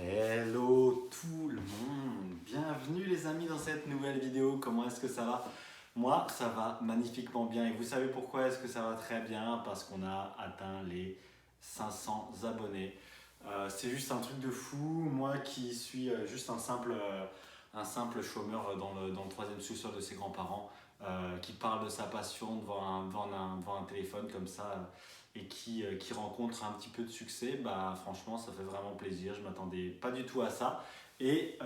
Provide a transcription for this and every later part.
Hello tout le monde, bienvenue les amis dans cette nouvelle vidéo. Comment est-ce que ça va? Moi ça va magnifiquement bien et vous savez pourquoi est-ce que ça va très bien? Parce qu'on a atteint les 500 abonnés. C'est juste un truc de fou, moi qui suis juste un simple chômeur dans le troisième sous-sol de ses grands-parents, qui parle de sa passion devant un téléphone comme ça, et qui rencontre un petit peu de succès. Bah franchement ça fait vraiment plaisir, je m'attendais pas du tout à ça. Et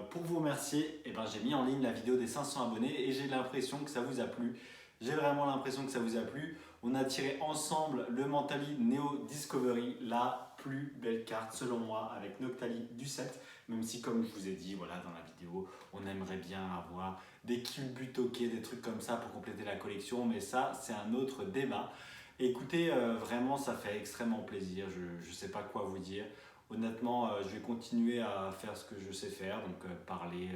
pour vous remercier, j'ai mis en ligne la vidéo des 500 abonnés et j'ai l'impression que ça vous a plu. J'ai vraiment l'impression que ça vous a plu. On a tiré ensemble le Mentally Neo Discovery, la plus belle carte selon moi, avec Noctali du 7. Même si, comme je vous ai dit voilà, dans la vidéo, on aimerait bien avoir des culbutokés, des trucs comme ça pour compléter la collection, mais ça, c'est un autre débat. Écoutez, vraiment, ça fait extrêmement plaisir. Je ne sais pas quoi vous dire. Honnêtement, je vais continuer à faire ce que je sais faire, donc parler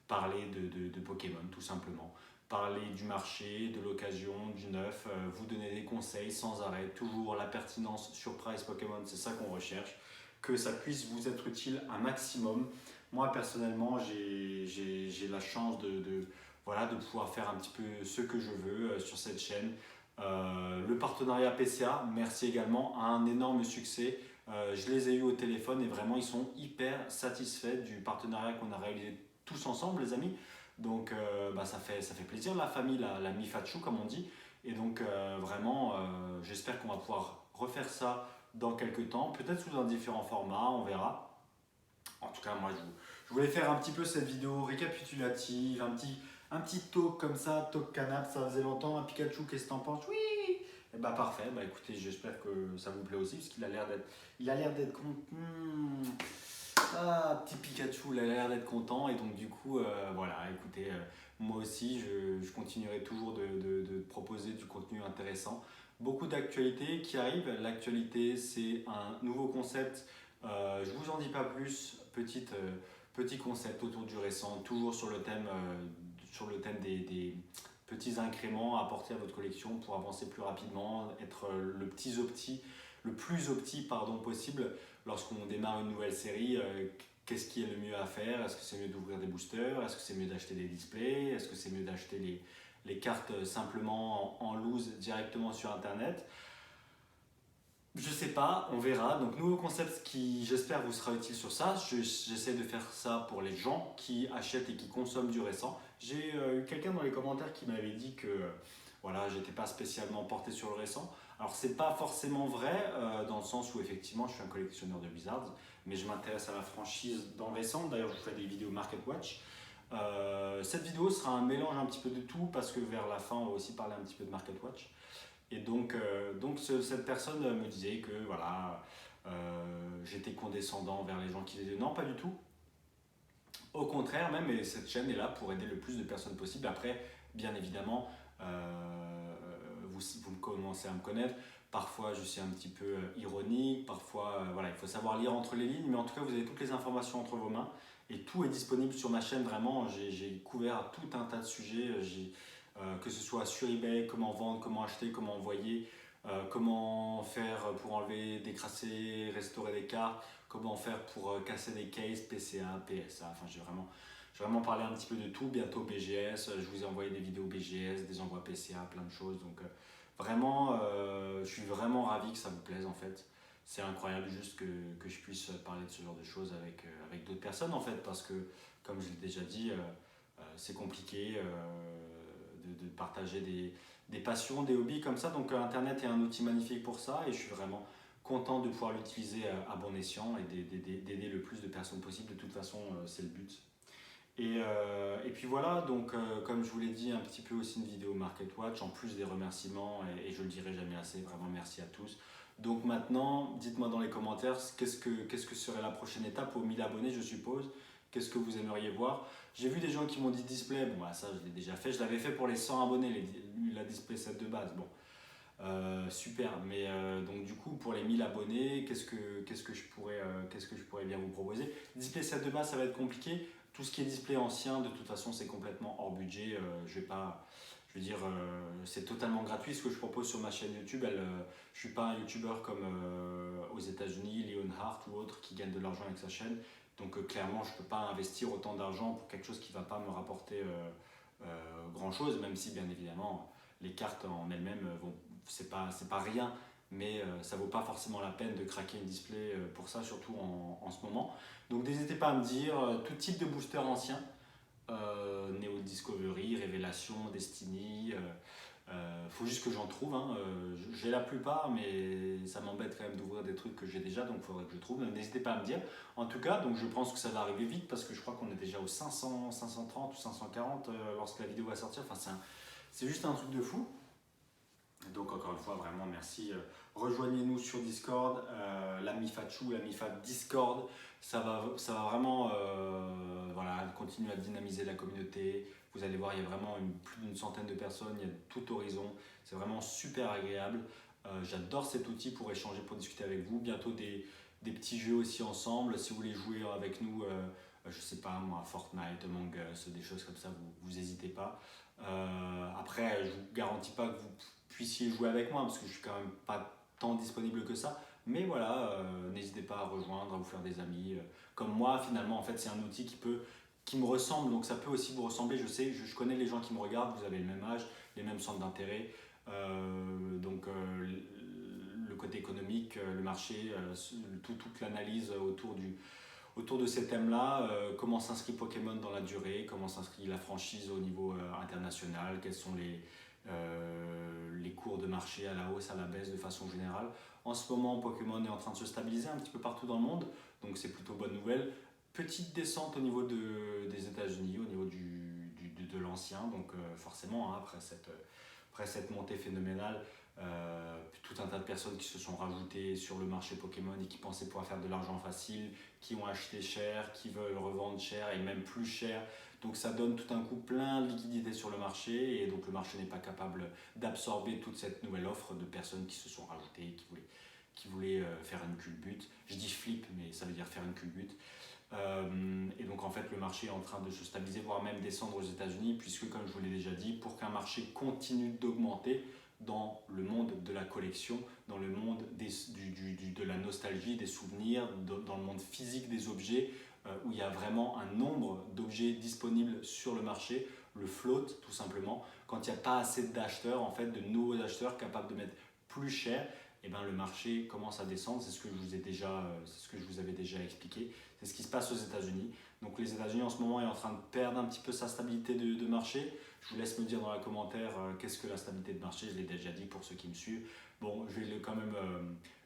de Pokémon tout simplement. Parler du marché, de l'occasion, du neuf, vous donner des conseils sans arrêt, toujours la pertinence sur Price Pokémon, c'est ça qu'on recherche, que ça puisse vous être utile un maximum. Moi personnellement, j'ai la chance voilà, de pouvoir faire un petit peu ce que je veux sur cette chaîne. Le partenariat PCA, merci également, a un énorme succès. Je les ai eus au téléphone et vraiment ils sont hyper satisfaits du partenariat qu'on a réalisé tous ensemble les amis. Donc ça fait plaisir la famille, la Mifachu comme on dit. Et donc vraiment j'espère qu'on va pouvoir refaire ça dans quelques temps, peut-être sous un différent format, on verra. En tout cas moi je voulais faire un petit peu cette vidéo récapitulative, un petit talk comme ça, talk canap, ça faisait longtemps. Un Pikachu, qu'est-ce que t'en penses? Oui. Et bah parfait, bah écoutez, j'espère que ça vous plaît aussi, parce qu'il a l'air d'être content. Ah, petit Pikachu, il a l'air d'être content, et donc du coup, voilà, écoutez, moi aussi, je continuerai toujours de proposer du contenu intéressant. Beaucoup d'actualités qui arrivent. L'actualité, c'est un nouveau concept. Je vous en dis pas plus. Petit concept autour du récent, toujours sur le thème des petits incréments à apporter à votre collection pour avancer plus rapidement, être le plus opti pardon, possible lorsqu'on démarre une nouvelle série. Qu'est-ce qui est le mieux à faire? Est-ce que c'est mieux d'ouvrir des boosters? Est-ce que c'est mieux d'acheter des displays? Est-ce que c'est mieux d'acheter les cartes simplement en loose directement sur internet? Je sais pas, on verra. Donc nouveau concept qui j'espère vous sera utile sur ça. J'essaie de faire ça pour les gens qui achètent et qui consomment du récent. J'ai eu quelqu'un dans les commentaires qui m'avait dit que voilà, j'étais pas spécialement porté sur le récent. Alors c'est pas forcément vrai dans le sens où effectivement je suis un collectionneur de Wizards, mais je m'intéresse à la franchise dans le récent. D'ailleurs je vous fais des vidéos Market Watch. Cette vidéo sera un mélange un petit peu de tout parce que vers la fin on va aussi parler un petit peu de Market Watch. Et donc cette personne me disait que voilà, j'étais condescendant vers les gens qui disaient non, pas du tout. Au contraire même, et cette chaîne est là pour aider le plus de personnes possible. Après, bien évidemment, vous commencez à me connaître. Parfois, je suis un petit peu ironique. Parfois, voilà, il faut savoir lire entre les lignes. Mais en tout cas, vous avez toutes les informations entre vos mains. Et tout est disponible sur ma chaîne. Vraiment, j'ai couvert tout un tas de sujets. Que ce soit sur eBay, comment vendre, comment acheter, comment envoyer, comment faire pour enlever, décrasser, restaurer des cartes, comment faire pour casser des cases, PCA, PSA. Enfin, j'ai vraiment parlé un petit peu de tout. Bientôt BGS, je vous ai envoyé des vidéos BGS, des envois PCA, plein de choses. Donc vraiment, je suis vraiment ravi que ça vous plaise en fait. C'est incroyable juste que je puisse parler de ce genre de choses avec d'autres personnes en fait, parce que comme je l'ai déjà dit, c'est compliqué de partager des passions, des hobbies comme ça. Donc Internet est un outil magnifique pour ça et je suis vraiment content de pouvoir l'utiliser à bon escient et d'aider le plus de personnes possible. De toute façon, c'est le but. Et puis voilà, donc comme je vous l'ai dit, un petit peu aussi une vidéo Market Watch, en plus des remerciements, et je le dirai jamais assez, vraiment merci à tous. Donc maintenant, dites-moi dans les commentaires, qu'est-ce que serait la prochaine étape aux 1000 abonnés, je suppose. Qu'est-ce que vous aimeriez voir? J'ai vu des gens qui m'ont dit display, bon bah ça je l'ai déjà fait, je l'avais fait pour les 100 abonnés, la display set de base, bon. Super, mais donc du coup pour les 1000 abonnés, qu'est-ce que je pourrais bien vous proposer? Display set de base, ça va être compliqué. Tout ce qui est display ancien, de toute façon, c'est complètement hors budget. Je veux dire, c'est totalement gratuit ce que je propose sur ma chaîne YouTube. Je ne suis pas un YouTuber comme aux États-Unis, Leonhardt ou autres qui gagnent de l'argent avec sa chaîne. Donc clairement, je ne peux pas investir autant d'argent pour quelque chose qui ne va pas me rapporter grand-chose, même si bien évidemment les cartes en elles-mêmes, c'est pas rien, mais ça vaut pas forcément la peine de craquer une display pour ça, surtout en ce moment. Donc n'hésitez pas à me dire tout type de booster ancien, Neo Discovery, Révélation, Destiny. Faut juste que j'en trouve. Hein. J'ai la plupart, mais ça m'embête quand même d'ouvrir des trucs que j'ai déjà, donc il faudrait que je trouve. N'hésitez pas à me dire. En tout cas, donc je pense que ça va arriver vite parce que je crois qu'on est déjà aux 500, 530 ou 540 lorsque la vidéo va sortir. Enfin, c'est juste un truc de fou. Donc encore une fois, vraiment merci. Rejoignez-nous sur Discord, l'ami Fatchou, l'ami Fat Discord. Ça va vraiment voilà, continuer à dynamiser la communauté. Vous allez voir, il y a vraiment plus d'une centaine de personnes, il y a tout horizon. C'est vraiment super agréable. J'adore cet outil pour échanger, pour discuter avec vous. Bientôt des petits jeux aussi ensemble. Si vous voulez jouer avec nous, je sais pas moi, Fortnite, Among Us, des choses comme ça, vous n'hésitez pas. Après, je vous garantis pas que vous puissiez jouer avec moi parce que je suis quand même pas tant disponible que ça. Mais voilà, n'hésitez pas à rejoindre, à vous faire des amis. Comme moi, finalement, en fait, c'est un outil qui me ressemble, donc ça peut aussi vous ressembler. Je sais, je connais les gens qui me regardent, vous avez le même âge, les mêmes centres d'intérêt. Donc le côté économique, le marché, toute l'analyse autour de ces thèmes-là, comment s'inscrit Pokémon dans la durée, comment s'inscrit la franchise au niveau international, quels sont les cours de marché à la hausse, à la baisse de façon générale. En ce moment, Pokémon est en train de se stabiliser un petit peu partout dans le monde, donc c'est plutôt bonne nouvelle. Petite descente au niveau des États-Unis, au niveau de l'ancien, donc forcément, hein, après cette montée phénoménale, tout un tas de personnes qui se sont rajoutées sur le marché Pokémon et qui pensaient pouvoir faire de l'argent facile, qui ont acheté cher, qui veulent revendre cher et même plus cher. Donc ça donne tout un coup plein de liquidités sur le marché et donc le marché n'est pas capable d'absorber toute cette nouvelle offre de personnes qui se sont rajoutées, qui voulaient faire une culbute. Je dis flip, mais ça veut dire faire une culbute. Et donc en fait le marché est en train de se stabiliser, voire même descendre aux États-Unis, puisque comme je vous l'ai déjà dit, pour qu'un marché continue d'augmenter dans le monde de la collection, dans le monde de la nostalgie, des souvenirs, dans le monde physique des objets, où il y a vraiment un nombre d'objets disponibles sur le marché, le float tout simplement, quand il n'y a pas assez d'acheteurs, en fait, de nouveaux acheteurs capables de mettre plus cher, et ben le marché commence à descendre. C'est ce que je vous avais déjà expliqué. C'est ce qui se passe aux États-Unis. Donc les États-Unis en ce moment est en train de perdre un petit peu sa stabilité de marché. Je vous laisse me dire dans les commentaires qu'est-ce que la stabilité de marché. Je l'ai déjà dit pour ceux qui me suivent. Bon, je vais quand même.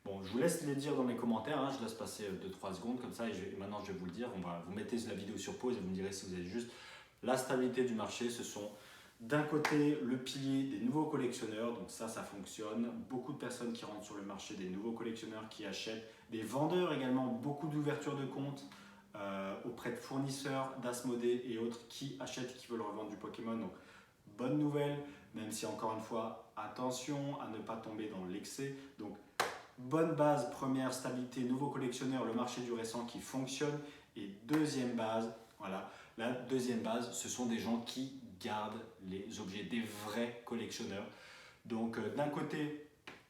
Bon, je vous laisse les dire dans les commentaires. Hein. Je laisse passer 2-3 secondes comme ça. Et maintenant, je vais vous le dire. Vous mettez la vidéo sur pause et vous me direz si vous êtes juste. La stabilité du marché, ce sont d'un côté le pilier des nouveaux collectionneurs. Donc ça fonctionne. Beaucoup de personnes qui rentrent sur le marché, des nouveaux collectionneurs qui achètent, des vendeurs également, beaucoup d'ouvertures de comptes auprès de fournisseurs, d'Asmodée et autres qui achètent et qui veulent revendre du Pokémon. Donc bonne nouvelle, même si encore une fois, attention à ne pas tomber dans l'excès. Donc bonne base, première stabilité, nouveaux collectionneurs, le marché du récent qui fonctionne. Et deuxième base, voilà, la deuxième base, ce sont des gens qui gardent les objets, des vrais collectionneurs. Donc d'un côté,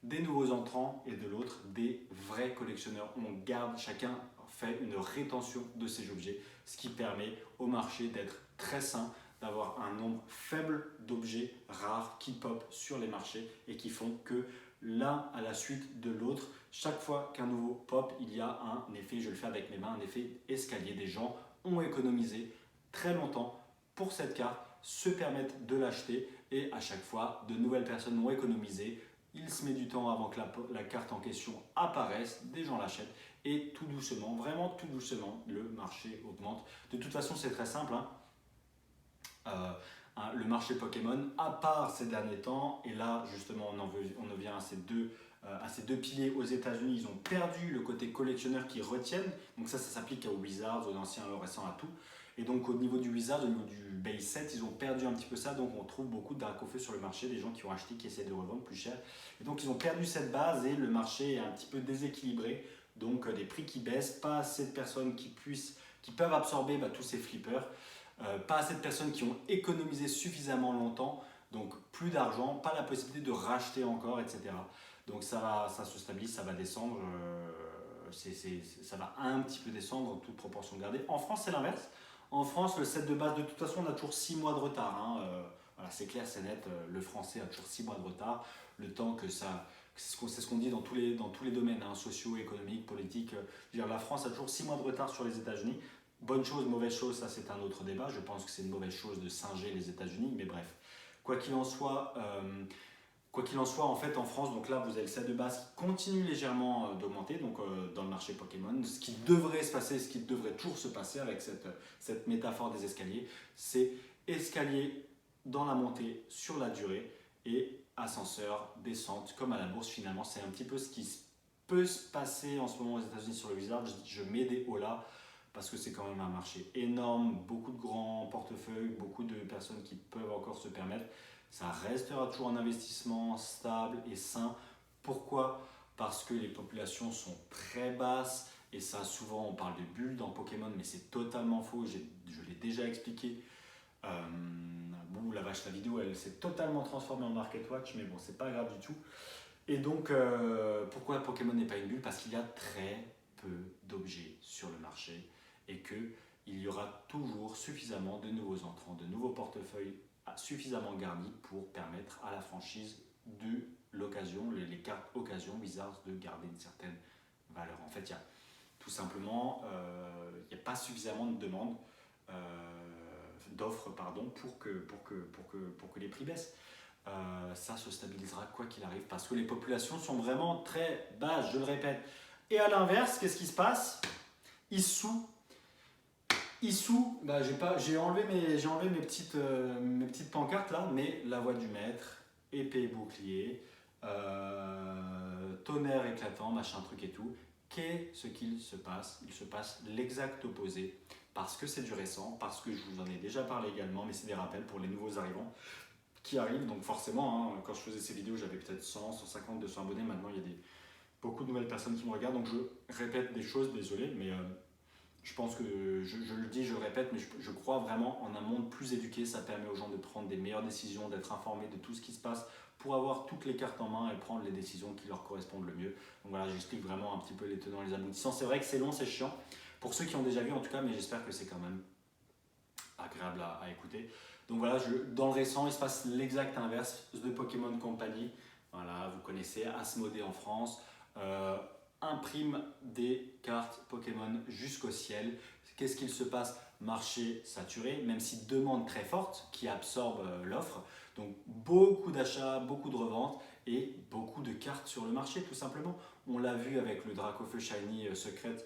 des nouveaux entrants et de l'autre, des vrais collectionneurs. On garde, chacun fait une rétention de ces objets, ce qui permet au marché d'être très sain, d'avoir un nombre faible d'objets rares qui pop sur les marchés et qui font que l'un à la suite de l'autre, chaque fois qu'un nouveau pop, il y a un effet, je le fais avec mes mains, un effet escalier. Des gens ont économisé très longtemps pour cette carte, se permettent de l'acheter et à chaque fois, de nouvelles personnes ont économisé. Il se met du temps avant que la carte en question apparaisse, des gens l'achètent et tout doucement, vraiment tout doucement, le marché augmente. De toute façon, c'est très simple. Le marché Pokémon, à part ces derniers temps, et là justement on en vient à ces deux piliers aux États-Unis, ils ont perdu le côté collectionneur qui retiennent. Donc ça s'applique aux Wizards, aux anciens, aux récents, à tout. Et donc au niveau du Wizard, au niveau du base set, ils ont perdu un petit peu ça. Donc on trouve beaucoup de Dracofeu sur le marché, des gens qui ont acheté, qui essaient de revendre plus cher. Et donc ils ont perdu cette base et le marché est un petit peu déséquilibré. Donc des prix qui baissent, pas assez de personnes qui peuvent absorber tous ces flippers. Pas assez de personnes qui ont économisé suffisamment longtemps, donc plus d'argent, pas la possibilité de racheter encore, etc. Donc ça se stabilise, ça va descendre. ça va un petit peu descendre en toute proportion gardée. En France, c'est l'inverse. En France, le set de base, de toute façon, on a toujours 6 mois de retard. Hein. Voilà, c'est clair, c'est net. Le français a toujours 6 mois de retard. Le temps que ça. C'est ce qu'on dit dans tous les domaines, hein, sociaux, économiques, politiques. Je veux dire, la France a toujours 6 mois de retard sur les États-Unis. Bonne chose, mauvaise chose, ça c'est un autre débat. Je pense que c'est une mauvaise chose de singer les États-Unis, mais bref. Quoi qu'il en soit, en fait, en France, donc là, vous avez le set de base qui continue légèrement d'augmenter, donc dans le marché Pokémon. Ce qui devrait se passer, ce qui devrait toujours se passer avec cette métaphore des escaliers, c'est escalier dans la montée sur la durée et ascenseur, descente, comme à la bourse finalement. C'est un petit peu ce qui peut se passer en ce moment aux États-Unis sur le Wizard. Je mets des hauts là parce que c'est quand même un marché énorme, beaucoup de grands portefeuilles, beaucoup de personnes qui peuvent encore se permettre. Ça restera toujours un investissement stable et sain. Pourquoi? Parce que les populations sont très basses et ça, souvent on parle de bulles dans Pokémon, mais c'est totalement faux. Je l'ai déjà expliqué. Bon, la vache, la vidéo, elle s'est totalement transformée en Market Watch, mais bon, c'est pas grave du tout. Et donc, pourquoi Pokémon n'est pas une bulle? Parce qu'il y a très peu d'objets sur le marché et qu'il y aura toujours suffisamment de nouveaux entrants, de nouveaux portefeuilles suffisamment garnis pour permettre à la franchise de l'occasion, les cartes occasion Wizards de garder une certaine valeur. En fait, il y a tout simplement, il n'y a pas suffisamment de demandes, d'offres, pardon, pour que les prix baissent. Ça se stabilisera quoi qu'il arrive parce que les populations sont vraiment très basses, je le répète. Et à l'inverse, qu'est-ce qui se passe? Issou, bah, j'ai enlevé mes petites pancartes là, mais la voix du maître, épée et bouclier, tonnerre éclatant, machin truc et tout. Qu'est-ce qu'il se passe? Il se passe l'exact opposé, parce que c'est du récent, parce que je vous en ai déjà parlé également, mais c'est des rappels pour les nouveaux arrivants qui arrivent. Donc forcément, hein, quand je faisais ces vidéos, j'avais peut-être 100, 150, 200 abonnés. Maintenant, il y a beaucoup de nouvelles personnes qui me regardent, donc je répète des choses, désolé, mais je pense que, je le dis, je le répète, mais je crois vraiment en un monde plus éduqué. Ça permet aux gens de prendre des meilleures décisions, d'être informés de tout ce qui se passe pour avoir toutes les cartes en main et prendre les décisions qui leur correspondent le mieux. Donc voilà, j'explique vraiment un petit peu les tenants et les aboutissants. C'est vrai que c'est long, c'est chiant, pour ceux qui ont déjà vu en tout cas, mais j'espère que c'est quand même agréable à écouter. Donc voilà, dans le récent, il se passe l'exact inverse de Pokémon Company. Voilà, vous connaissez Asmodée en France. Imprime des cartes Pokémon jusqu'au ciel. Qu'est-ce qu'il se passe? Marché saturé, même si demande très forte qui absorbe l'offre. Donc beaucoup d'achats, beaucoup de reventes et beaucoup de cartes sur le marché tout simplement. On l'a vu avec le Dracofeu Shiny Secret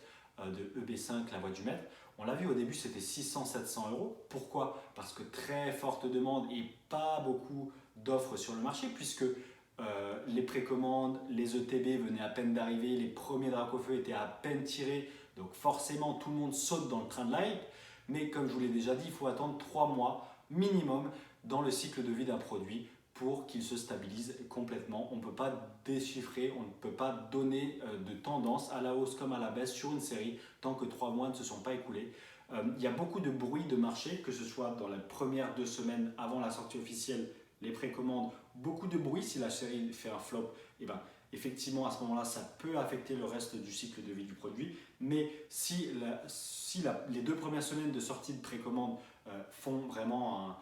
de EB5, la voix du maître. On l'a vu au début, c'était 600-700 euros. Pourquoi? Parce que très forte demande et pas beaucoup d'offres sur le marché, puisque les précommandes, les ETB venaient à peine d'arriver, les premiers Dracofeu étaient à peine tirés, donc forcément tout le monde saute dans le train de l'hype. Mais comme je vous l'ai déjà dit, il faut attendre 3 mois minimum dans le cycle de vie d'un produit pour qu'il se stabilise complètement. On ne peut pas déchiffrer, on ne peut pas donner de tendance à la hausse comme à la baisse sur une série tant que 3 mois ne se sont pas écoulés. Il y a beaucoup de bruit de marché, que ce soit dans les premières 2 semaines avant la sortie officielle, les précommandes, beaucoup de bruit. Si la série fait un flop, et ben, effectivement à ce moment-là, ça peut affecter le reste du cycle de vie du produit. Mais si les 2 premières semaines de sortie de précommande font vraiment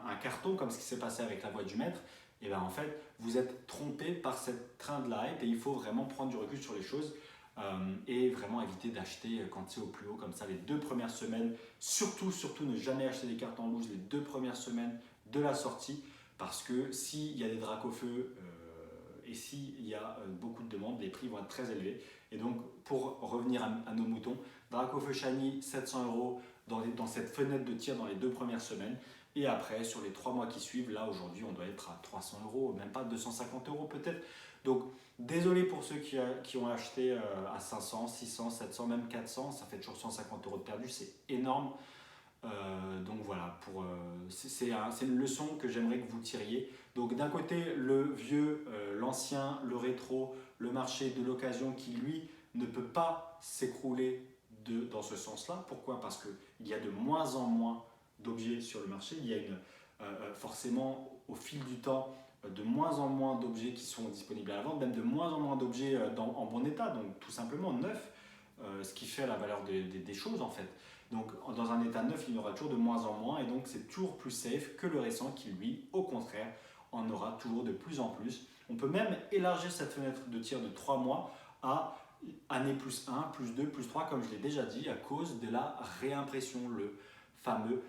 un carton, comme ce qui s'est passé avec la voix du maître, et ben en fait, vous êtes trompé par cette train de la hype et il faut vraiment prendre du recul sur les choses et vraiment éviter d'acheter quand c'est au plus haut, comme ça, les 2 premières semaines. Surtout ne jamais acheter des cartes en loose les 2 premières semaines de la sortie, parce que s'il y a des Dracofeu et s'il y a beaucoup de demandes, les prix vont être très élevés. Et donc, pour revenir à nos moutons, Dracofeu Shiny, 700 euros dans cette fenêtre de tir dans les 2 premières semaines. Et après, sur les 3 mois qui suivent, là aujourd'hui, on doit être à 300 euros, même pas 250 euros peut-être. Donc, désolé pour ceux qui ont acheté à 500, 600, 700, même 400, ça fait toujours 150 euros de perdu, c'est énorme. Donc voilà, c'est une leçon que j'aimerais que vous tiriez. Donc d'un côté, le vieux, l'ancien, le rétro, le marché de l'occasion qui lui ne peut pas s'écrouler dans ce sens-là. Pourquoi? Parce qu'il y a de moins en moins d'objets sur le marché. Il y a forcément, au fil du temps, de moins en moins d'objets qui sont disponibles à la vente, même de moins en moins d'objets en bon état, donc tout simplement neuf, ce qui fait la valeur des choses en fait. Donc dans un état neuf, il y en aura toujours de moins en moins et donc c'est toujours plus safe que le récent qui lui, au contraire, en aura toujours de plus en plus. On peut même élargir cette fenêtre de tir de 3 mois à année plus 1, plus 2, plus 3, comme je l'ai déjà dit, à cause de la réimpression, fameux,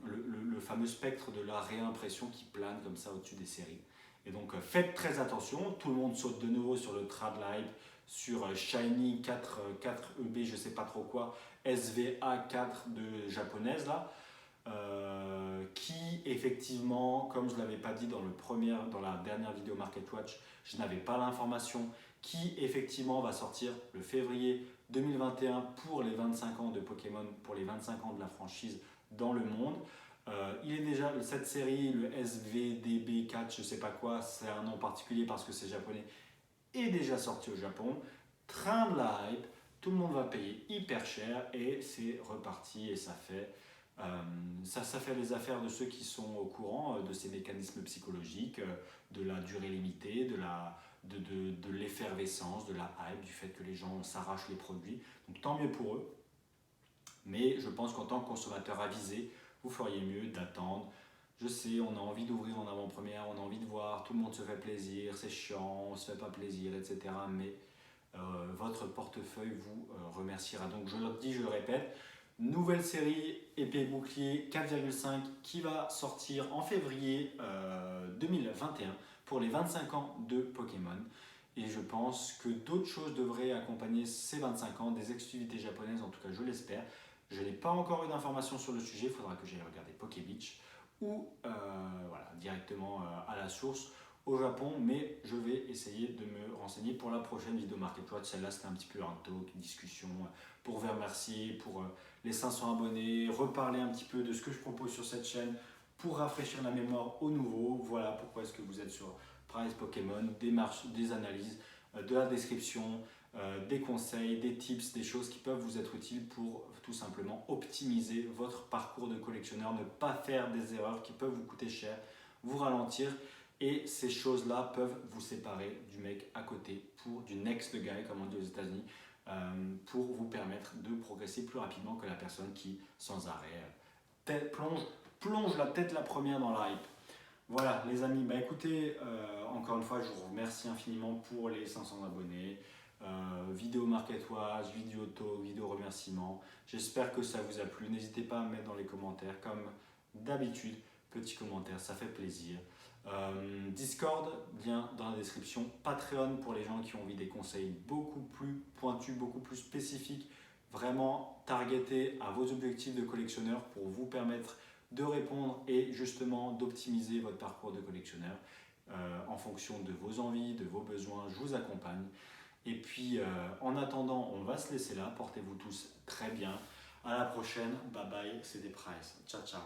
le fameux spectre de la réimpression qui plane comme ça au-dessus des séries. Et donc faites très attention, tout le monde saute de nouveau sur le trad live, sur Shiny 4EB, je sais pas trop quoi, SVA4 de japonaise là, qui effectivement, comme je ne l'avais pas dit dans la dernière vidéo Market Watch, je n'avais pas l'information, qui effectivement va sortir le février 2021 pour les 25 ans de Pokémon, pour les 25 ans de la franchise dans le monde. Il est déjà, cette série, le SVDB4, je sais pas quoi, c'est un nom particulier parce que c'est japonais, est déjà sorti au Japon. Train de la hype, tout le monde va payer hyper cher et c'est reparti et ça fait les affaires de ceux qui sont au courant de ces mécanismes psychologiques, de la durée limitée, de l'effervescence, de la hype, du fait que les gens s'arrachent les produits. Donc tant mieux pour eux. Mais je pense qu'en tant que consommateur avisé, vous feriez mieux d'attendre. Je sais, on a envie d'ouvrir en avant-première, on a envie de voir, tout le monde se fait plaisir, c'est chiant, on se fait pas plaisir, etc. Mais votre portefeuille vous remerciera. Donc je le dis, je le répète, nouvelle série épée bouclier 4,5 qui va sortir en février 2021 pour les 25 ans de Pokémon. Et je pense que d'autres choses devraient accompagner ces 25 ans, des exclusivités japonaises, en tout cas je l'espère. Je n'ai pas encore eu d'informations sur le sujet, il faudra que j'aille regarder Pokébeach ou voilà, directement à la source au Japon, mais je vais essayer de me renseigner pour la prochaine vidéo Market Watch. Celle-là, c'était un petit peu un talk, une discussion pour vous remercier pour les 500 abonnés, reparler un petit peu de ce que je propose sur cette chaîne pour rafraîchir la mémoire aux nouveaux. Voilà pourquoi est-ce que vous êtes sur Price Pokémon, des analyses, de la description, des conseils, des tips, des choses qui peuvent vous être utiles pour tout simplement optimiser votre parcours de collectionneur, ne pas faire des erreurs qui peuvent vous coûter cher, vous ralentir. Et ces choses-là peuvent vous séparer du mec à côté, du next guy, comme on dit aux États-Unis, pour vous permettre de progresser plus rapidement que la personne qui, sans arrêt, plonge la tête la première dans la hype. Voilà, les amis, bah écoutez, encore une fois, je vous remercie infiniment pour les 500 abonnés. Vidéo Market Watch, vidéo talk, vidéo remerciement. J'espère que ça vous a plu. N'hésitez pas à me mettre dans les commentaires, comme d'habitude, petit commentaire, ça fait plaisir. Discord, lien dans la description. Patreon pour les gens qui ont envie des conseils beaucoup plus pointus, beaucoup plus spécifiques, vraiment targetés à vos objectifs de collectionneur pour vous permettre de répondre et justement d'optimiser votre parcours de collectionneur en fonction de vos envies, de vos besoins. Je vous accompagne. Et puis en attendant, on va se laisser là. Portez-vous tous très bien. À la prochaine. Bye bye. C'était Price. Ciao, ciao.